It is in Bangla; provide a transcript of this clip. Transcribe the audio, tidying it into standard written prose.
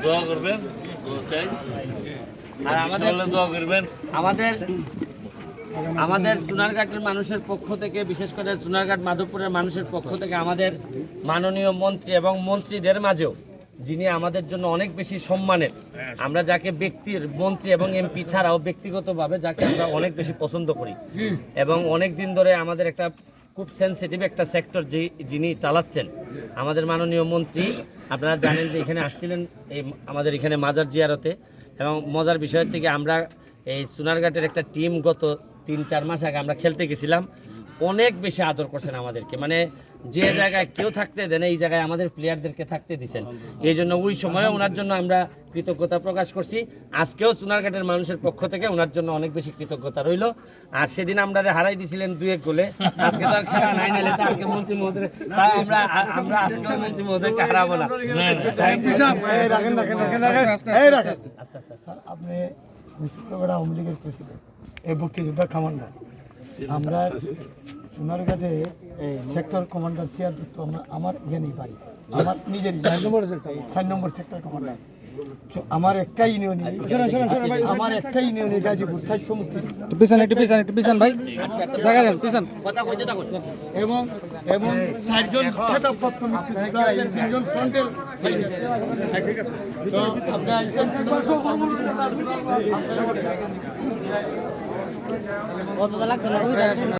দোয়া করবেন আর আমাদের দোয়া করবেন। আমাদের সোনারঘাটের মানুষের পক্ষ থেকে, বিশেষ করে সোনারঘাট মাধবপুরের মানুষের পক্ষ থেকে আমাদের মাননীয় মন্ত্রী এবং মন্ত্রীদের মাঝেও যিনি আমাদের জন্য অনেক বেশি সম্মানের, আমরা যাকে ব্যক্তির মন্ত্রী এবং এমপি ছাড়াও ব্যক্তিগতভাবে যাকে আমরা অনেক বেশি পছন্দ করি এবং অনেক দিন ধরে আমাদের একটা খুব সেনসিটিভ একটা সেক্টর যিনি চালাচ্ছেন আমাদের মাননীয় মন্ত্রী। আপনারা জানেন যে এখানে আসছিলেন এই আমাদের এখানে মাজার জিয়ারতে, এবং মজার বিষয় হচ্ছে কি আমরা এই সোনারঘাটের একটা টিম গত 3-4 মাস আগে আমরা খেলতে গেছিলাম, অনেক বেশি আদর করছেন আমাদেরকে, মানে যে জায়গায় কেউ থাকতে দেন এই জায়গায় আমাদের প্লেয়ারদেরকে থাকতে দিচ্ছেন। এই জন্য ওই সময়ে ওনার জন্য আমরা কৃতজ্ঞতা প্রকাশ করছি। আজকেও সোনারঘাটের মানুষের পক্ষ থেকে ওনার জন্য অনেক বেশি কৃতজ্ঞতা রইল। আর সেদিন আমরা হারাই দিয়েছিলেন 2-1 গোলে, আজকে তো আর খেলা নাই, নাহলে তো আজকে মন্ত্রী মহোদয় আমরা আজকেও মন্ত্রী মহোদয়কে হারাবো না। আপনি শুক্রবেলা আওয়ামী লীগের প্রেসিডেন্ট, এই মুক্তিযোদ্ধা কমান্ডার, আমরা সোনারঘাটে সেক্টর কমান্ডার সিয়ারদত্ত আমার জ্ঞানেই পারি, আমার নিজেরই 4 নম্বর সেক্টর কমান্ডার। আমার একটা ইউনিয়নে গাজীপুর 400 মুক্তি এবং 4জন খেতাবপ্রাপ্ত মুক্তিযোদ্ধা, 3জন ফ্রন্টের। তো আপনারা কত লাগবে